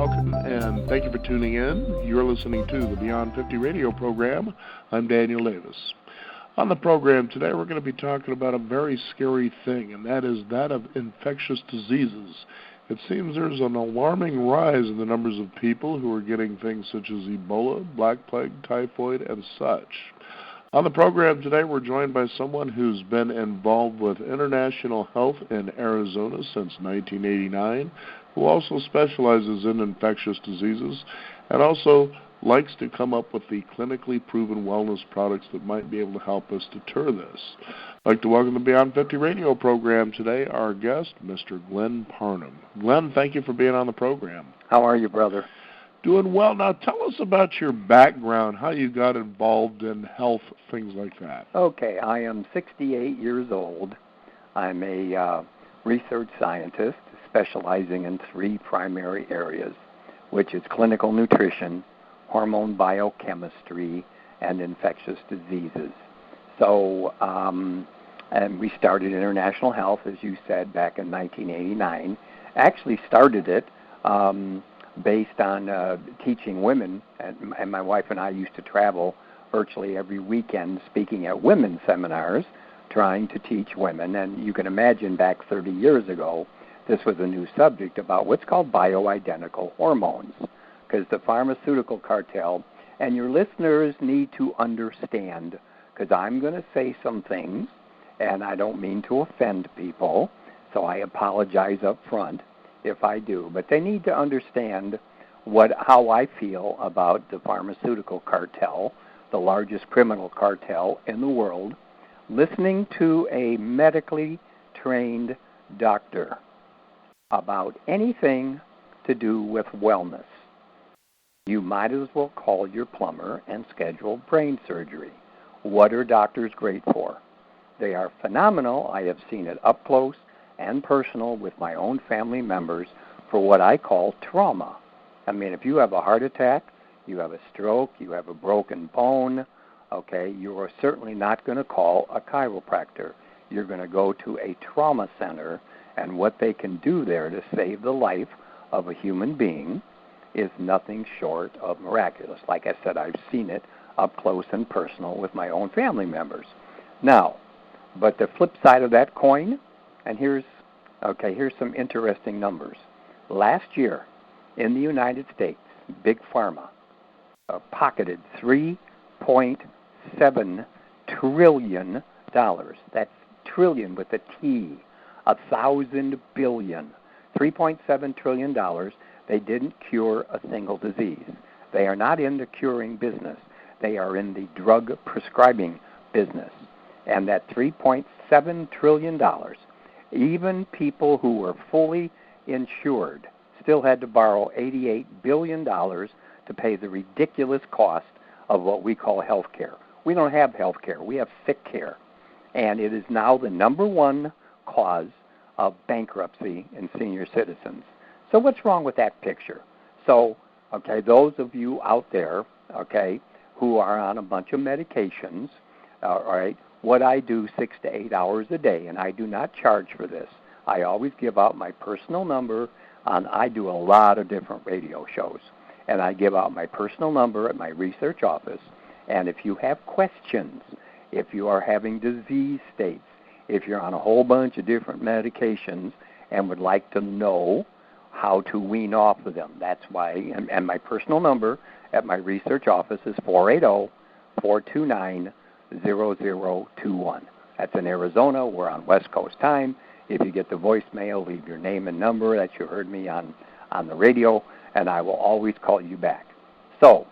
Welcome, and thank you for tuning in. You're listening to the Beyond 50 radio program. I'm Daniel Davis. On the program today, we're going to be talking about a very scary thing, and that is that of infectious diseases. It seems there's an alarming rise in the numbers of people who are getting things such as Ebola, Black Plague, typhoid, and such. On the program today, we're joined by someone who's been involved with international health in Arizona since 1989, who also specializes in infectious diseases and also likes to come up with the clinically proven wellness products that might be able to help us deter this. I'd like to welcome the Beyond 50 radio program today, our guest, Mr. Glenn Parnham. Glenn, thank you for being on the program. How are you, brother? Doing well. Now, tell us about your background, how you got involved in health, things like that. Okay, I am 68 years old. I'm a research scientist specializing in three primary areas, which is clinical nutrition, hormone biochemistry, and infectious diseases. So, and we started International Health, as you said, back in 1989. Actually started it based on teaching women, and my wife and I used to travel virtually every weekend speaking at women's seminars, trying to teach women. And you can imagine back 30 years ago, this was a new subject about what's called bioidentical hormones, because the pharmaceutical cartel, and your listeners need to understand, because I'm going to say some things, and I don't mean to offend people, so I apologize up front if I do, but they need to understand how I feel about the pharmaceutical cartel, the largest criminal cartel in the world, listening to a medically trained doctor about anything to do with wellness. You might as well call your plumber and schedule brain surgery. What are doctors great for? They are phenomenal. I have seen it up close and personal with my own family members for what I call trauma. I mean, if you have a heart attack, you have a stroke, you have a broken bone, okay, you are certainly not going to call a chiropractor. You're going to go to a trauma center, and what they can do there to save the life of a human being is nothing short of miraculous. Like I said, I've seen it up close and personal with my own family members. Now, but the flip side of that coin, and here's some interesting numbers. Last year, in the United States, Big Pharma pocketed $3.7 trillion. That's trillion with a T, 1,000 billion. $3.7 trillion. They didn't cure a single disease. They are not in the curing business. They are in the drug prescribing business. And that $3.7 trillion, even people who were fully insured still had to borrow $88 billion to pay the ridiculous cost of what we call health care. We don't have health care. We have sick care. And it is now the number one cause of bankruptcy in senior citizens. So what's wrong with that picture? So, okay, those of you out there, okay, who are on a bunch of medications, all right, what I do 6 to 8 hours a day, and I do not charge for this. I always give out my personal number. I do a lot of different radio shows, and I give out my personal number at my research office. And if you have questions, if you are having disease states, if you're on a whole bunch of different medications and would like to know how to wean off of them, that's why, and my personal number at my research office is 480-429-0021. That's in Arizona. We're on West Coast time. If you get the voicemail, leave your name and number that you heard me on the radio, and I will always call you back. So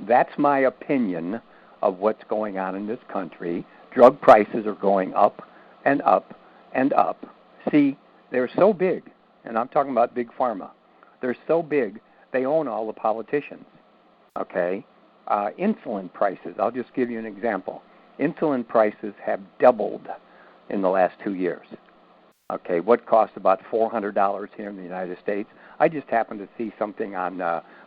that's my opinion of what's going on in this country. Drug prices are going up and up and up. See, they're so big, and I'm talking about Big Pharma. They're so big, they own all the politicians, okay? Insulin prices, I'll just give you an example. Insulin prices have doubled in the last 2 years. Okay, what costs about $400 here in the United States? I just happened to see something on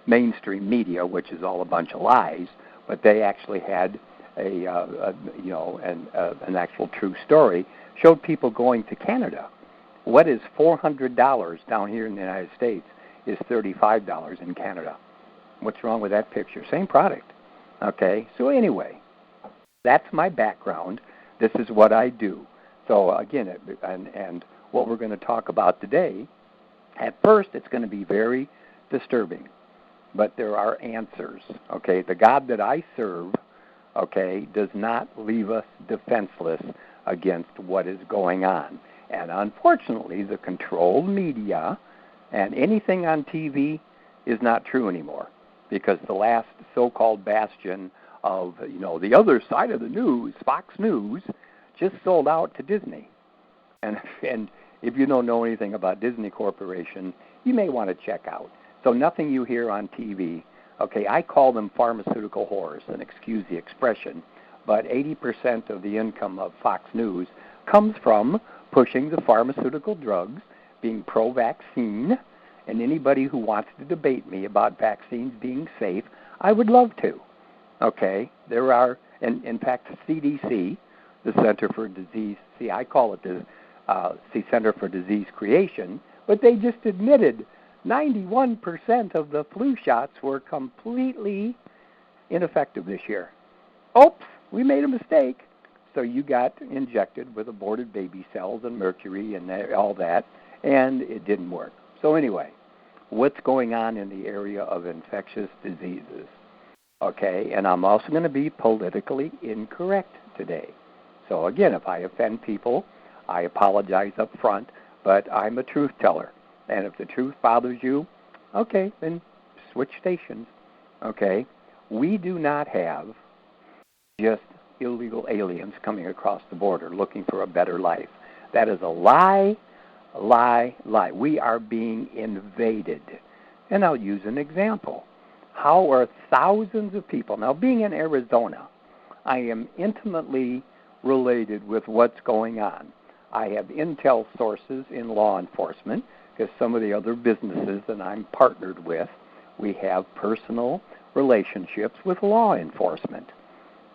mainstream media, which is all a bunch of lies, but they actually had an actual true story, showed people going to Canada. What is $400 down here in the United States is $35 in Canada. What's wrong with that picture? Same product. Okay, so anyway, that's my background. This is what I do. So again, and what we're going to talk about today, at first it's going to be very disturbing, but there are answers. Okay, the God that I serve, okay, does not leave us defenseless against what is going on. And unfortunately, the controlled media and anything on TV is not true anymore, because the last so-called bastion of, the other side of the news, Fox News, just sold out to Disney. And if you don't know anything about Disney Corporation, you may want to check out. So nothing you hear on TV, okay, I call them pharmaceutical whores, and excuse the expression, but 80% of the income of Fox News comes from pushing the pharmaceutical drugs, being pro-vaccine, and anybody who wants to debate me about vaccines being safe, I would love to. Okay, there are, in fact, CDC, the Center for Disease, I call it the Center for Disease Creation, but they just admitted 91% of the flu shots were completely ineffective this year. Oops, we made a mistake. So you got injected with aborted baby cells and mercury and all that, and it didn't work. So anyway, what's going on in the area of infectious diseases? Okay, and I'm also going to be politically incorrect today. So again, if I offend people, I apologize up front, but I'm a truth teller. And if the truth bothers you, okay, then switch stations. Okay, we do not have just illegal aliens coming across the border looking for a better life. That is a lie, lie, lie. We are being invaded. And I'll use an example. How are thousands of people, now being in Arizona, I am intimately related with what's going on. I have intel sources in law enforcement, because some of the other businesses that I'm partnered with, we have personal relationships with law enforcement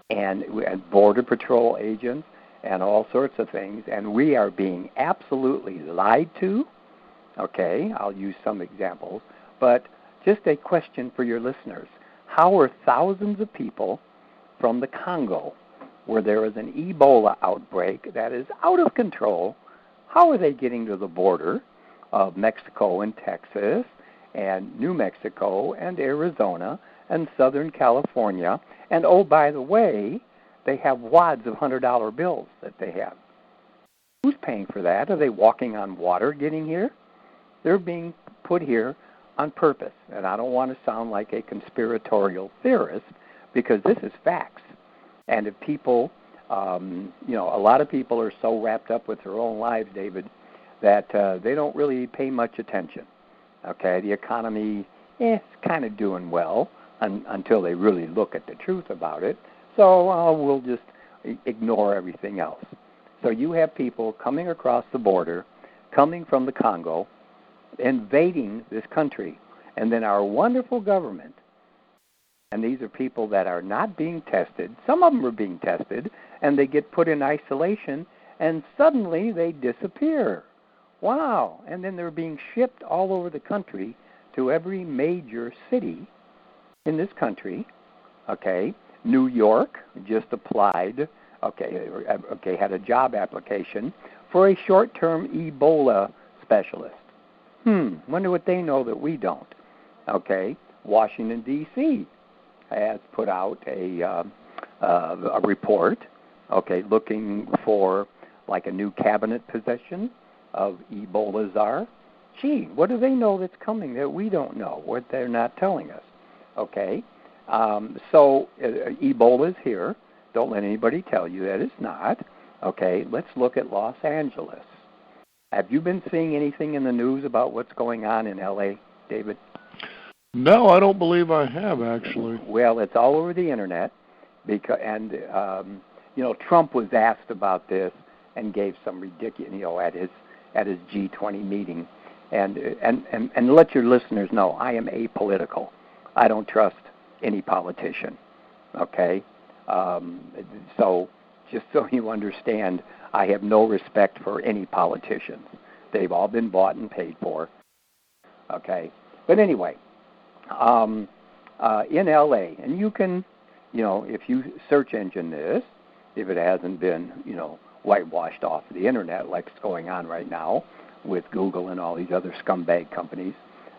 and Border Patrol agents and all sorts of things, and we are being absolutely lied to. Okay, I'll use some examples, but just a question for your listeners. How are thousands of people from the Congo, where there is an Ebola outbreak that is out of control, how are they getting to the border of Mexico and Texas and New Mexico and Arizona and Southern California? And oh, by the way, they have wads of $100 bills that they have. Who's paying for that? Are they walking on water getting here? They're being put here on purpose. And I don't want to sound like a conspiratorial theorist, because this is facts. And if people, a lot of people are so wrapped up with their own lives, David, that they don't really pay much attention. Okay, the economy is kind of doing well until they really look at the truth about it. So we'll just ignore everything else. So you have people coming across the border, coming from the Congo, invading this country, and then our wonderful government, and these are people that are not being tested. Some of them are being tested, and they get put in isolation, and suddenly they disappear. Wow. And then they're being shipped all over the country to every major city in this country. Okay. New York just applied, had a job application for a short-term Ebola specialist. Wonder what they know that we don't. Okay. Washington, D.C. has put out a report, looking for like a new cabinet position of Ebola czar. Gee, what do they know that's coming that we don't know, what they're not telling us? Okay, so Ebola is here. Don't let anybody tell you that it's not. Okay, let's look at Los Angeles. Have you been seeing anything in the news about what's going on in L.A., David? No, I don't believe I have, actually. Well, it's all over the internet, Trump was asked about this and gave some ridiculous, at his G20 meeting, and let your listeners know I am apolitical. I don't trust any politician. Okay, so just so you understand, I have no respect for any politicians. They've all been bought and paid for. Okay. But anyway, in L.A., and you can, if you search engine this, if it hasn't been, whitewashed off the internet like it's going on right now with Google and all these other scumbag companies,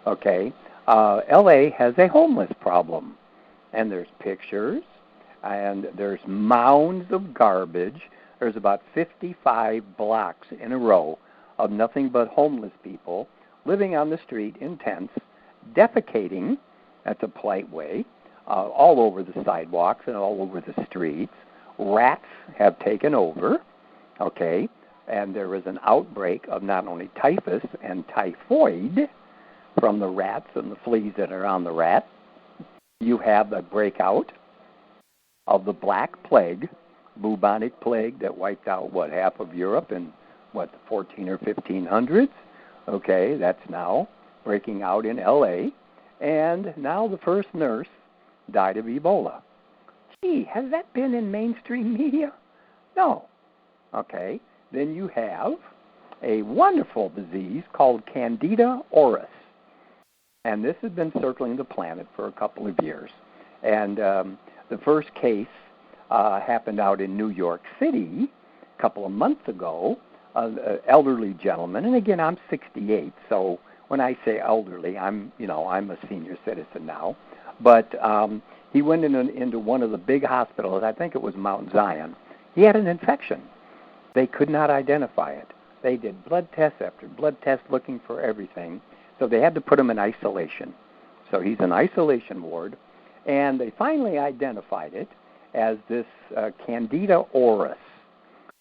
okay, L.A. has a homeless problem. And there's pictures, and there's mounds of garbage. There's about 55 blocks in a row of nothing but homeless people living on the street in tents, defecating, that's a polite way, all over the sidewalks and all over the streets. Rats have taken over, okay, and there is an outbreak of not only typhus and typhoid from the rats and the fleas that are on the rats. You have the breakout of the Black Plague, bubonic plague that wiped out, half of Europe in, the 14 or 1500s. Okay, that's now breaking out in L.A., and now the first nurse died of Ebola. Gee, has that been in mainstream media? No. Okay, then you have a wonderful disease called Candida auris. And this has been circling the planet for a couple of years. And the first case happened out in New York City a couple of months ago. An elderly gentleman, and again, I'm 68, so when I say elderly, I'm a senior citizen now. But he went into one of the big hospitals. I think it was Mount Zion. He had an infection. They could not identify it. They did blood test after blood test looking for everything. So they had to put him in isolation. So he's in isolation ward, and they finally identified it as this Candida auris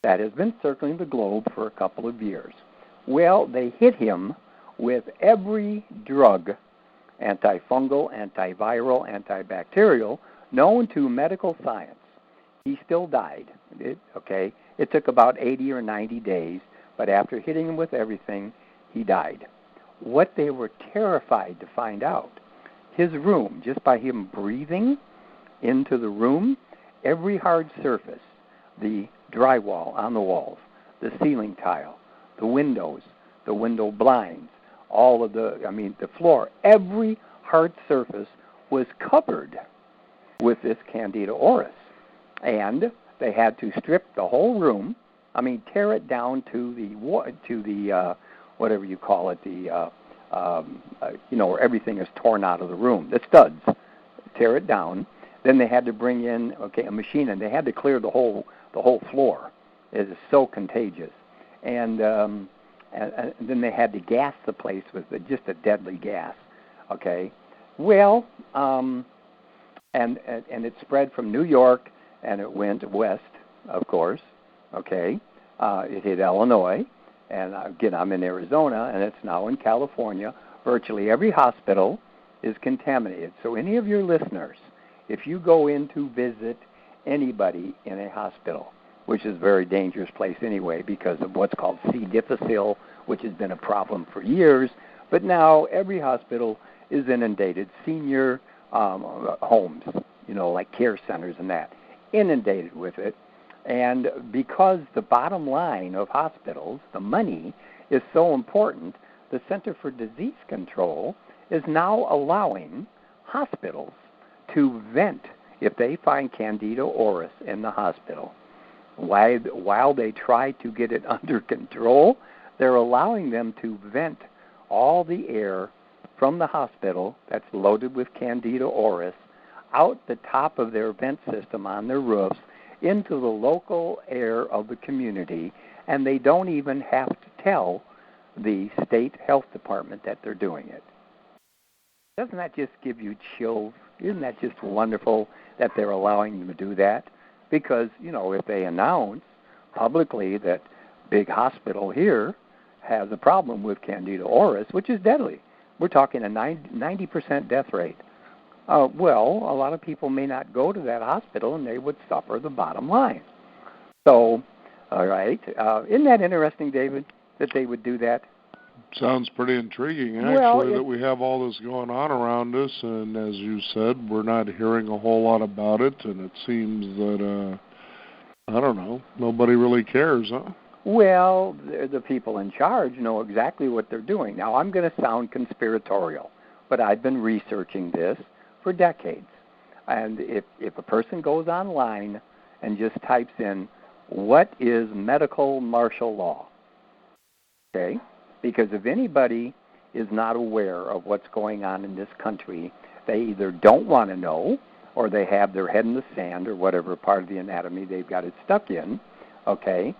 that has been circling the globe for a couple of years. Well, they hit him with every drug, antifungal, antiviral, antibacterial, known to medical science. He still died. It took about 80 or 90 days, but after hitting him with everything, he died. What they were terrified to find out, his room, just by him breathing into the room, every hard surface, the drywall on the walls, the ceiling tile, the windows, the window blinds, all of the floor, every hard surface was covered with this Candida auris. And they had to strip the whole room, tear it down to the whatever you call it, where everything is torn out of the room, the studs, tear it down. Then they had to bring in, a machine, and they had to clear the whole floor. It is so contagious. And then they had to gas the place with just a deadly gas. Okay, well, and it spread from New York, and it went west, of course. Okay, it hit Illinois. And again, I'm in Arizona, and it's now in California. Virtually every hospital is contaminated. So any of your listeners, if you go in to visit anybody in a hospital, which is a very dangerous place anyway because of what's called C. difficile, which has been a problem for years, but now every hospital is inundated. Senior homes, like care centers and that, inundated with it. And because the bottom line of hospitals, the money, is so important, the Center for Disease Control is now allowing hospitals to vent if they find Candida auris in the hospital. While they try to get it under control, they're allowing them to vent all the air from the hospital that's loaded with Candida auris out the top of their vent system on their roofs into the local air of the community, and they don't even have to tell the state health department that they're doing it. Doesn't that just give you chills? Isn't that just wonderful that they're allowing them to do that? Because, if they announce publicly that big hospital here has a problem with Candida auris, which is deadly, we're talking a 90% death rate. Well, a lot of people may not go to that hospital, and they would suffer the bottom line. So, all right. Isn't that interesting, David, that they would do that? Sounds pretty intriguing, actually, that we have all this going on around us, and as you said, we're not hearing a whole lot about it, and it seems that, nobody really cares, huh? Well, the people in charge know exactly what they're doing. Now, I'm going to sound conspiratorial, but I've been researching this for decades. And if a person goes online and just types in, what is medical martial law? Okay? Because if anybody is not aware of what's going on in this country, they either don't want to know or they have their head in the sand or whatever part of the anatomy they've got it stuck in, okay?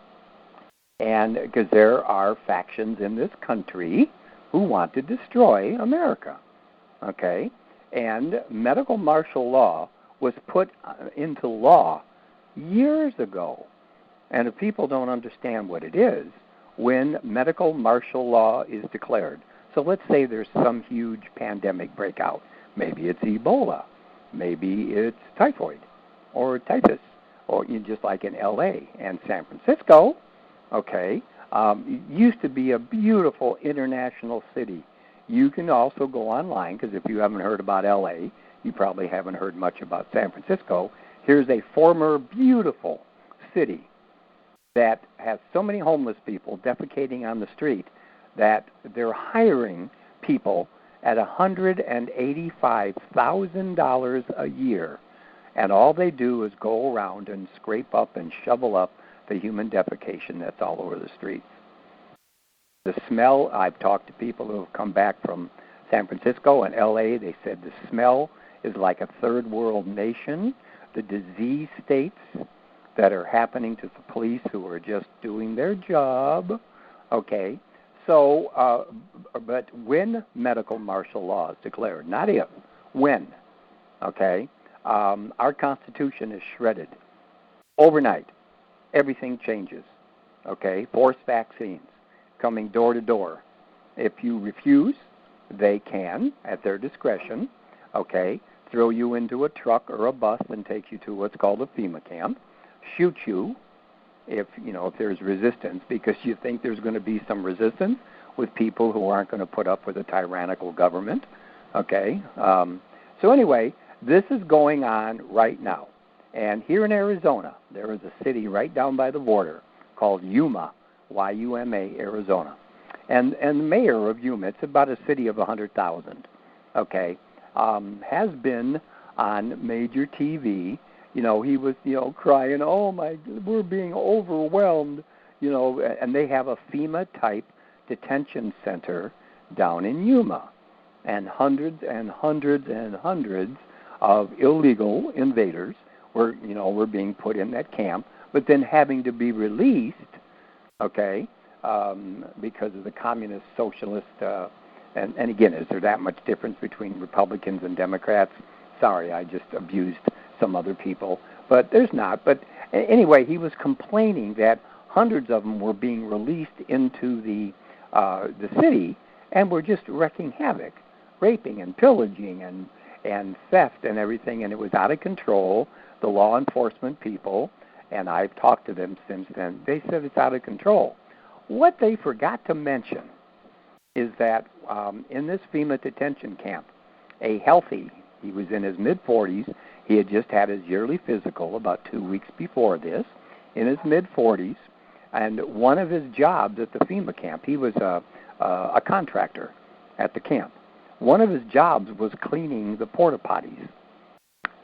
And because there are factions in this country who want to destroy America, okay? And medical martial law was put into law years ago. And if people don't understand what it is, when medical martial law is declared, so let's say there's some huge pandemic breakout. Maybe it's Ebola. Maybe it's typhoid or typhus, or just like in L.A. and San Francisco, okay, used to be a beautiful international city. You can also go online, because if you haven't heard about L.A., you probably haven't heard much about San Francisco. Here's a former beautiful city that has so many homeless people defecating on the street that they're hiring people at $185,000 a year. And all they do is go around and scrape up and shovel up the human defecation that's all over the streets. The smell, I've talked to people who have come back from San Francisco and L.A., they said the smell is like a third world nation. The disease states that are happening to the police who are just doing their job, okay? So, but when medical martial law is declared, not if, when, okay, our Constitution is shredded. Overnight, everything changes, okay? Forced vaccines coming door to door. If you refuse, they can, at their discretion, okay, throw you into a truck or a bus and take you to what's called a FEMA camp, shoot you if there's resistance, because you think there's going to be some resistance with people who aren't going to put up with a tyrannical government, okay? So anyway, this is going on right now. And here in Arizona, there is a city right down by the border called Yuma, Y-U-M-A, Arizona. And the mayor of Yuma, it's about a city of 100,000, okay, has been on major TV. He was, crying, oh, we're being overwhelmed, and they have a FEMA-type detention center down in Yuma. And hundreds and hundreds and hundreds of illegal invaders were being put in that camp, but then having to be released, okay, because of the communist, socialist, and again, is there that much difference between Republicans and Democrats? Sorry, I just abused some other people, but there's not. But anyway, he was complaining that hundreds of them were being released into the city and were just wreaking havoc, raping and pillaging and theft and everything, and it was out of control. The law enforcement people, and I've talked to them since then, they said it's out of control. What they forgot to mention is that in this FEMA detention camp, he was in his mid-40s, he had just had his yearly physical about 2 weeks before this, in his mid-40s, and one of his jobs at the FEMA camp, he was a contractor at the camp. One of his jobs was cleaning the porta potties.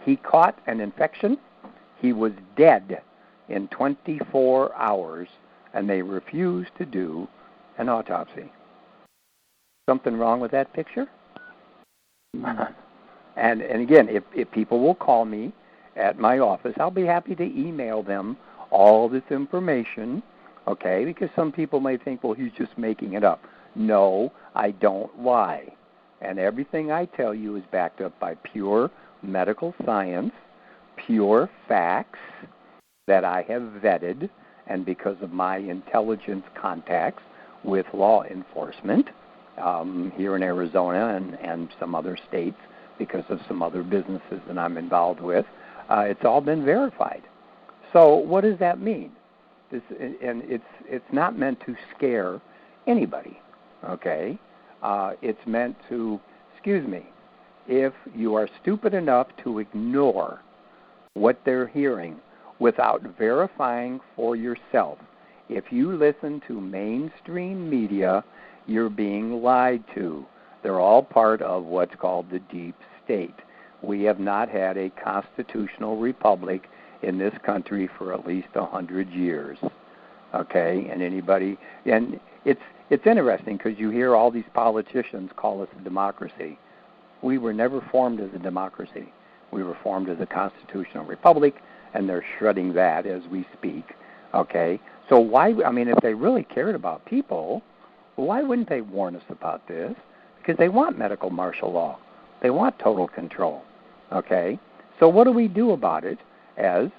He caught an infection. He was dead in 24 hours, and they refused to do an autopsy. Something wrong with that picture? And again, if people will call me at my office, I'll be happy to email them all this information, okay? Because some people may think, well, he's just making it up. No, I don't lie. And everything I tell you is backed up by pure medical science, pure facts that I have vetted, and because of my intelligence contacts with law enforcement here in Arizona and some other states, because of some other businesses that I'm involved with, it's all been verified. So what does that mean? And it's not meant to scare anybody, okay? It's meant to, if you are stupid enough to ignore what they're hearing without verifying for yourself, if you listen to mainstream media, you're being lied to. They're all part of what's called the deep state. We have not had a constitutional republic in this country for at least 100 years. Okay, and it's interesting because you hear all these politicians call us a democracy. We were never formed as a democracy. We were formed as a constitutional republic, and they're shredding that as we speak. Okay, so if they really cared about people, why wouldn't they warn us about this? Because they want medical martial law. They want total control. Okay, so what do we do about it? As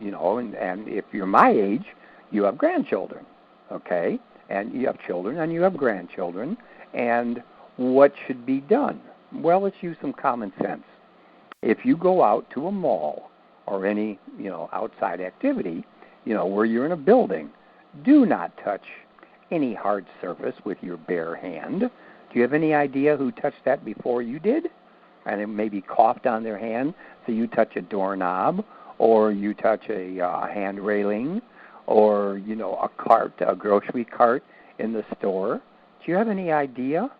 you know, and if you're my age, you have grandchildren. Okay, and you have children and you have grandchildren, and what should be done? Well, let's use some common sense. If you go out to a mall or any, outside activity, where you're in a building, do not touch any hard surface with your bare hand. Do you have any idea who touched that before you did? And it maybe coughed on their hand, so you touch a doorknob, or you touch a hand railing, or, a grocery cart in the store. Do you have any idea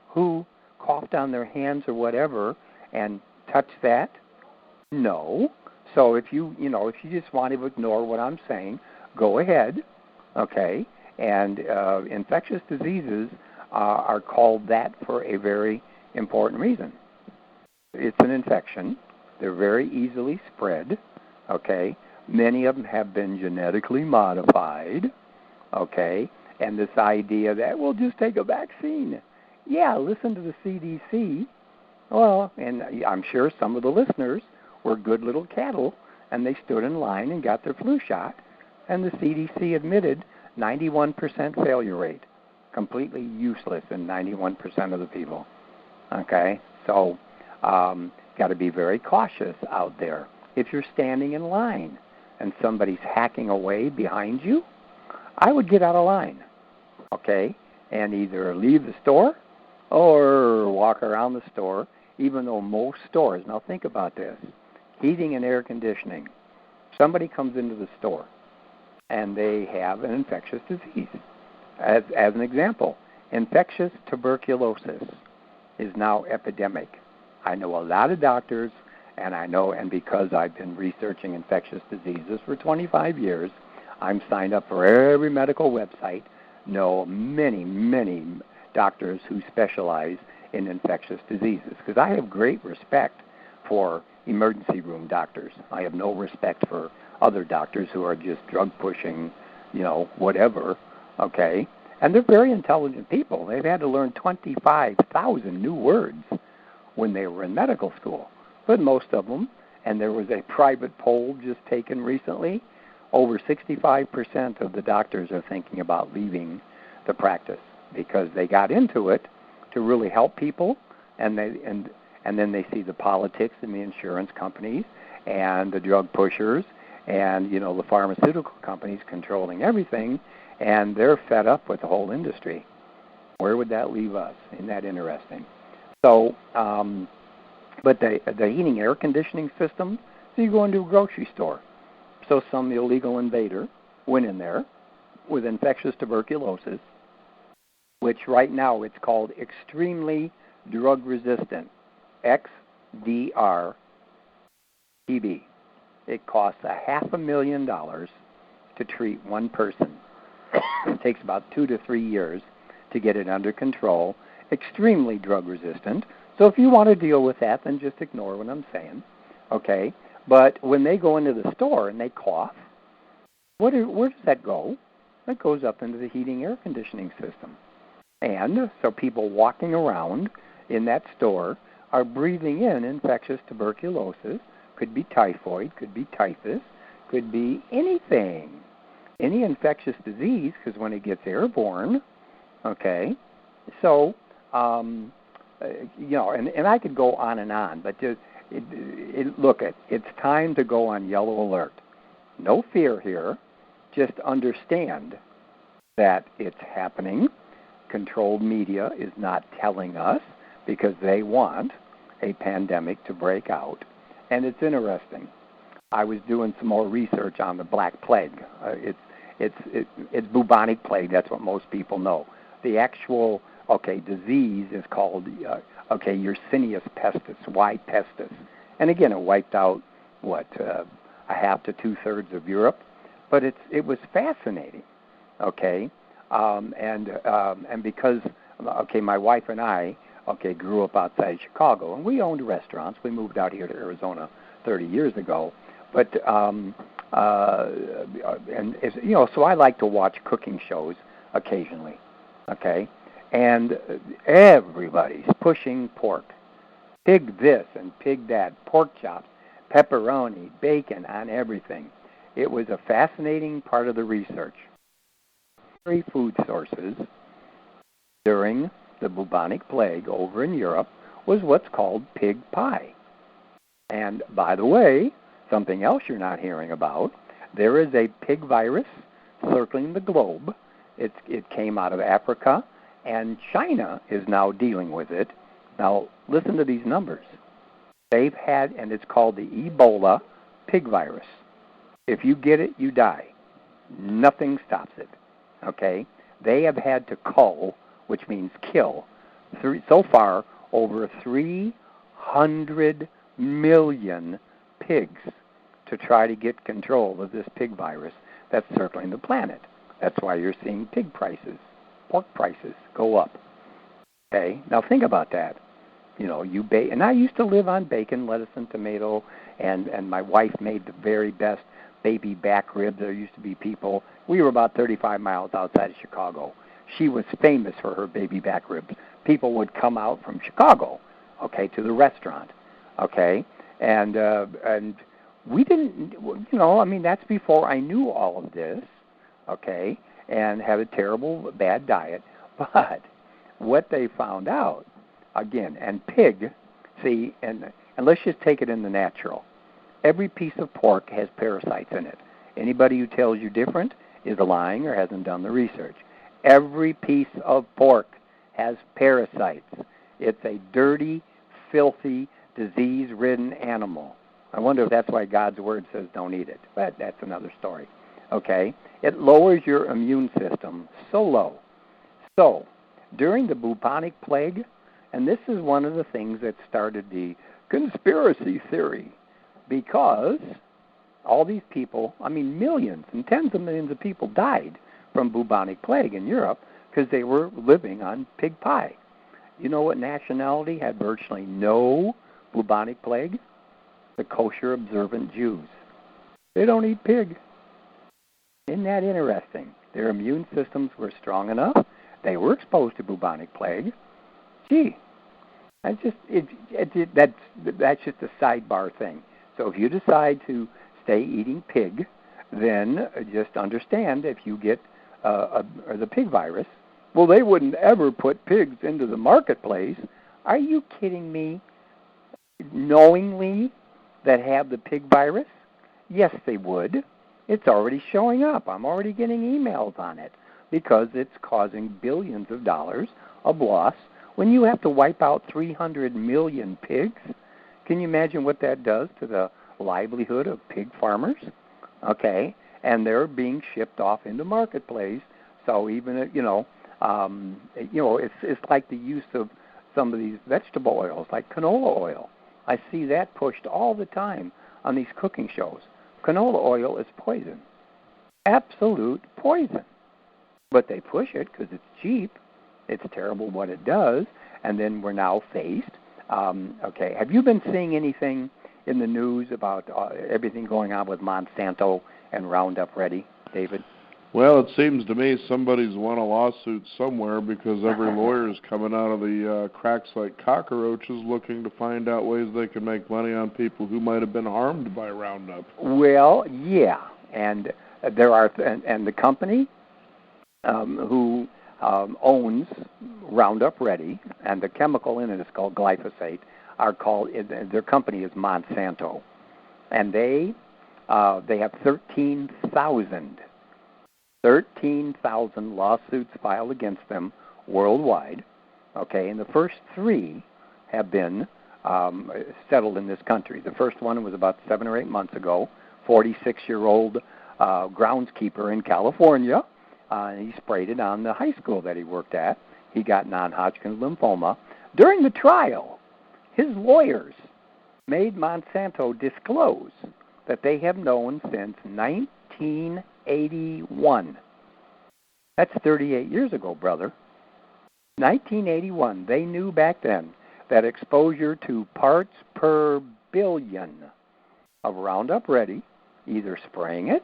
who coughed on their hands or whatever and touched that? No. So if you just want to ignore what I'm saying, go ahead, okay? And infectious diseases are called that for a very important reason. It's an infection. They're very easily spread, okay? Many of them have been genetically modified, okay? And this idea that we'll just take a vaccine. Yeah, listen to the CDC. Well, and I'm sure some of the listeners were good little cattle, and they stood in line and got their flu shot, and the CDC admitted 91% failure rate, completely useless in 91% of the people. Okay, so got to be very cautious out there. If you're standing in line and somebody's hacking away behind you, I would get out of line, okay, and either leave the store or walk around the store, even though most stores, now think about this, heating and air conditioning, somebody comes into the store and they have an infectious disease. As an example, infectious tuberculosis is now epidemic. I know a lot of doctors, and because I've been researching infectious diseases for 25 years, I'm signed up for every medical website, know many, many doctors who specialize in infectious diseases, because I have great respect for emergency room doctors. I have no respect for other doctors who are just drug pushing, whatever, okay? And they're very intelligent people. They've had to learn 25,000 new words when they were in medical school. But most of them, and there was a private poll just taken recently, over 65% of the doctors are thinking about leaving the practice because they got into it to really help people, and then they see the politics and the insurance companies and the drug pushers and, the pharmaceutical companies controlling everything, and they're fed up with the whole industry. Where would that leave us? Isn't that interesting? So, but the heating air conditioning system, so you go into a grocery store. So some illegal invader went in there with infectious tuberculosis, which right now it's called extremely drug resistant, XDR TB. It costs $500,000 to treat one person. It takes about 2 to 3 years to get it under control. Extremely drug resistant. So if you want to deal with that, then just ignore what I'm saying, okay? But when they go into the store and they cough, where does that go? That goes up into the heating air conditioning system. And so people walking around in that store are breathing in infectious tuberculosis. Could be typhoid, could be typhus, could be anything. Any infectious disease, because when it gets airborne, okay, so, and I could go on and on, but just it's time to go on yellow alert. No fear here. Just understand that it's happening. Controlled media is not telling us because they want a pandemic to break out. And it's interesting. I was doing some more research on the Black Plague. It's bubonic plague. That's what most people know. The actual disease is called, Yersinia pestis, Y. pestis. And again, it wiped out, a half to two-thirds of Europe. But it was fascinating, okay? And because, my wife and I, grew up outside Chicago, and we owned restaurants. We moved out here to Arizona 30 years ago. But, so I like to watch cooking shows occasionally, okay? And everybody's pushing pork. Pig this and pig that, pork chops, pepperoni, bacon on everything. It was a fascinating part of the research. Food sources during the bubonic plague over in Europe was what's called pig pie. And by the way, something else you're not hearing about, there is a pig virus circling the globe. It came out of Africa, and China is now dealing with it. Now, listen to these numbers. They've had, and it's called the Ebola pig virus. If you get it, you die. Nothing stops it, okay? They have had to cull, which means kill, so far over 300 million pigs to try to get control of this pig virus that's circling the planet. That's why you're seeing pig prices, pork prices go up. Okay, now think about that. And I used to live on bacon, lettuce, and tomato, and my wife made the very best baby back ribs. There used to be people. We were about 35 miles outside of Chicago. She was famous for her baby back ribs. People would come out from Chicago, to the restaurant, and we didn't, that's before I knew all of this, and had a terrible, bad diet. But what they found out, again, and pig, see, and let's just take it in the natural. Every piece of pork has parasites in it. Anybody who tells you different is lying or hasn't done the research. Every piece of pork has parasites. It's a dirty, filthy, disease-ridden animal. I wonder if that's why God's Word says don't eat it. But that's another story, It lowers your immune system so low. So, during the bubonic plague, and this is one of the things that started the conspiracy theory, because all these people, millions and tens of millions of people died from bubonic plague in Europe because they were living on pig pie. You know what nationality had virtually no bubonic plague? The kosher observant Jews. They don't eat pig. Isn't that interesting? Their immune systems were strong enough. They were exposed to bubonic plague. Gee, that's just a sidebar thing. So if you decide to stay eating pig, then just understand if you get the pig virus, well, they wouldn't ever put pigs into the marketplace. Are you kidding me? Knowingly that have the pig virus? Yes, they would. It's already showing up. I'm already getting emails on it because it's causing billions of dollars of loss. When you have to wipe out 300 million pigs, can you imagine what that does to the livelihood of pig farmers? And they're being shipped off into marketplace. So even it's like the use of some of these vegetable oils, like canola oil. I see that pushed all the time on these cooking shows. Canola oil is poison, absolute poison. But they push it because it's cheap. It's terrible what it does. And then we're now faced. Have you been seeing anything in the news about everything going on with Monsanto and Roundup Ready, David? Well, it seems to me somebody's won a lawsuit somewhere because every lawyer is coming out of the cracks like cockroaches looking to find out ways they can make money on people who might have been harmed by Roundup. Well, yeah. And there are, and the company who owns Roundup Ready, and the chemical in it is called glyphosate, their company is Monsanto. And they have 13,000 lawsuits filed against them worldwide, and the first 3 have been settled in this country. The first one was about 7 or 8 months ago, 46-year-old groundskeeper in California. He sprayed it on the high school that he worked at. he got non-Hodgkin's lymphoma. During the trial, his lawyers made Monsanto disclose that they have known since 1981. That's 38 years ago, brother. 1981, they knew back then that exposure to parts per billion of Roundup Ready, either spraying it,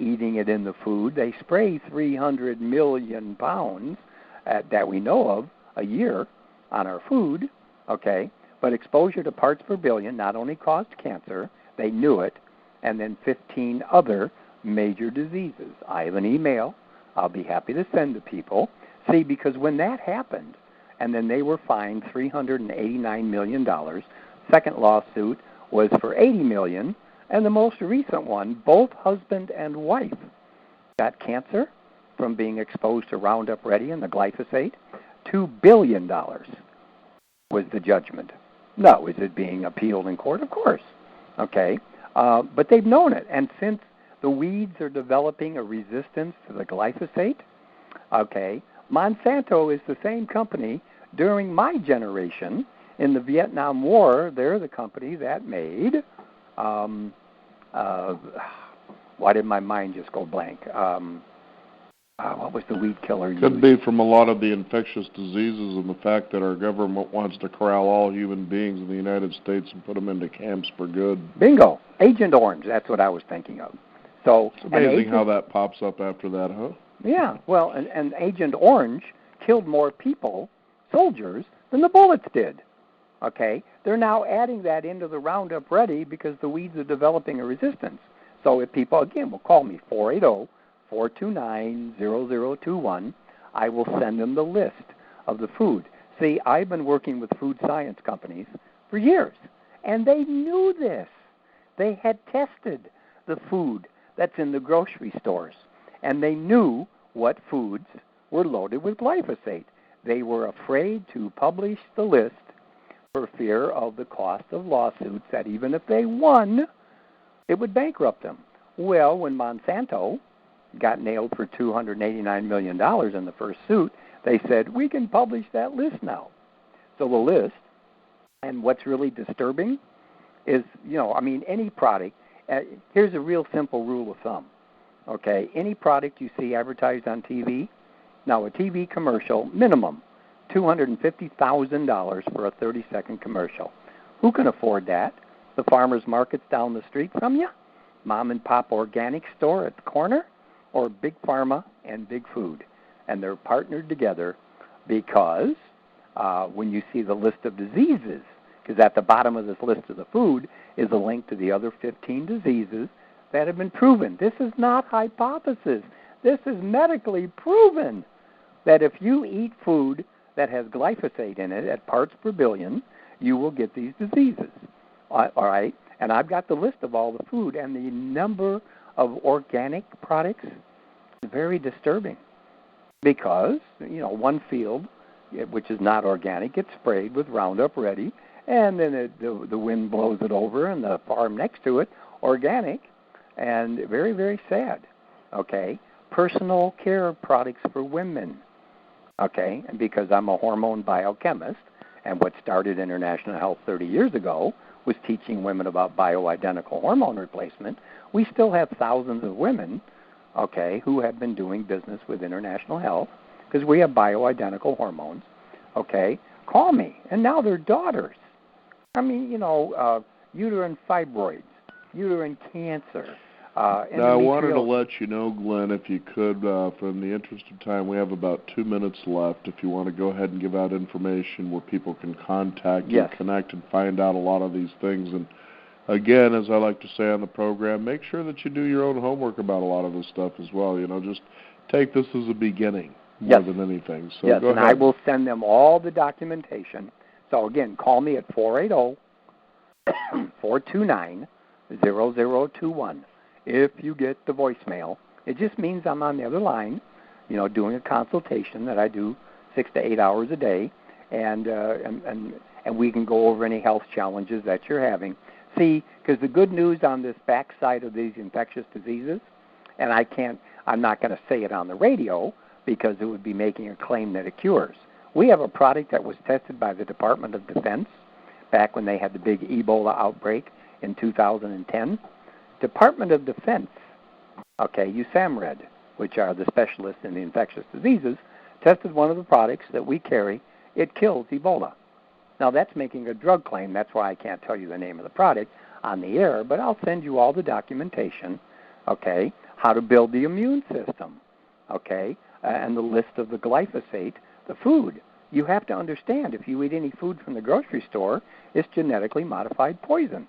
eating it in the food. They spray 300 million pounds that we know of a year on our food, but exposure to parts per billion not only caused cancer, they knew it, and then 15 other major diseases. I have an email I'll be happy to send to people. See, because when that happened, and then they were fined $389 million, second lawsuit was for $80 million, and the most recent one, both husband and wife got cancer from being exposed to Roundup Ready and the glyphosate. $2 billion was the judgment. No, is it being appealed in court? Of course. But they've known it. And since the weeds are developing a resistance to the glyphosate, Monsanto is the same company during my generation in the Vietnam War. They're the company that made, why did my mind just go blank? What was the weed killer used? Could be from a lot of the infectious diseases and the fact that our government wants to corral all human beings in the United States and put them into camps for good. Bingo. Agent Orange, that's what I was thinking of. So it's amazing how that pops up after that, huh? Yeah, well, and Agent Orange killed more people, soldiers, than the bullets did. They're now adding that into the Roundup Ready because the weeds are developing a resistance. So if people, again, will call me, 480-429-0021, I will send them the list of the food. See, I've been working with food science companies for years, and they knew this. They had tested the food that's in the grocery stores, and they knew what foods were loaded with glyphosate. They were afraid to publish the list for fear of the cost of lawsuits that even if they won, it would bankrupt them. Well, when Monsanto got nailed for $289 million in the first suit, they said, we can publish that list now. So the list, and what's really disturbing is, any product, here's a real simple rule of thumb. Any product you see advertised on TV, now a TV commercial, minimum $250,000 for a 30-second commercial. Who can afford that? The farmers markets down the street from you? Mom and pop organic store at the corner? Or big pharma and big food? And they're partnered together because when you see the list of diseases, because at the bottom of this list of the food is a link to the other 15 diseases that have been proven. This is not hypothesis. This is medically proven that if you eat food that has glyphosate in it at parts per billion, you will get these diseases. All right? And I've got the list of all the food, and the number of organic products is very disturbing because, one field, which is not organic, gets sprayed with Roundup Ready, and then the wind blows it over, and the farm next to it, organic, and very, very sad. Personal care products for women. And because I'm a hormone biochemist, and what started International Health 30 years ago was teaching women about bioidentical hormone replacement, we still have thousands of women, who have been doing business with International Health because we have bioidentical hormones, call me. And now they're daughters. Uterine fibroids, uterine cancer. Now, I wanted to let you know, Glenn, if you could, from the interest of time, we have about 2 minutes left. If you want to go ahead and give out information where people can contact you, connect, and find out a lot of these things. And again, as I like to say on the program, make sure that you do your own homework about a lot of this stuff as well. Just take this as a beginning more than anything. So go ahead. And I will send them all the documentation. So again, call me at 480-429-0021. If you get the voicemail, it just means I'm on the other line, doing a consultation that I do 6 to 8 hours a day, and we can go over any health challenges that you're having. See, because the good news on this backside of these infectious diseases, and I'm not going to say it on the radio, because it would be making a claim that it cures. We have a product that was tested by the Department of Defense back when they had the big Ebola outbreak in 2010. Department of Defense, USAMRED, which are the specialists in the infectious diseases, tested one of the products that we carry. It kills Ebola. Now, that's making a drug claim. That's why I can't tell you the name of the product on the air, but I'll send you all the documentation, how to build the immune system, and the list of the glyphosate, the food. You have to understand, if you eat any food from the grocery store, it's genetically modified poison.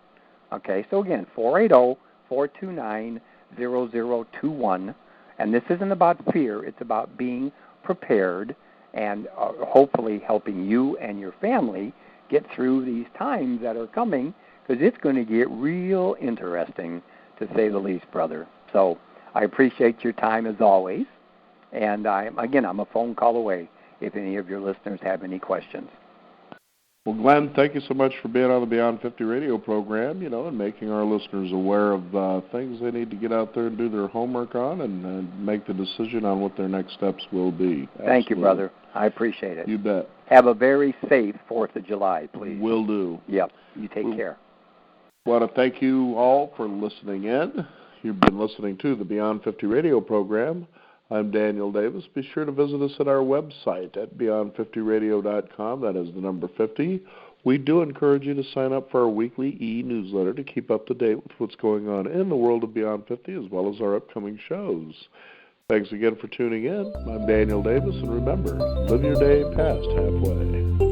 So again, 480-429-0021. And this isn't about fear. It's about being prepared and hopefully helping you and your family get through these times that are coming, because it's going to get real interesting, to say the least, brother. So I appreciate your time as always. And I'm a phone call away if any of your listeners have any questions. Well, Glenn, thank you so much for being on the Beyond 50 radio program, and making our listeners aware of things they need to get out there and do their homework on and make the decision on what their next steps will be. Absolutely. Thank you, brother. I appreciate it. You bet. Have a very safe 4th of July, please. Will do. Yep. You take care. I want to thank you all for listening in. You've been listening to the Beyond 50 radio program. I'm Daniel Davis. Be sure to visit us at our website at beyond50radio.com. That is the number 50. We do encourage you to sign up for our weekly e-newsletter to keep up to date with what's going on in the world of Beyond 50, as well as our upcoming shows. Thanks again for tuning in. I'm Daniel Davis, and remember, live your day past halfway.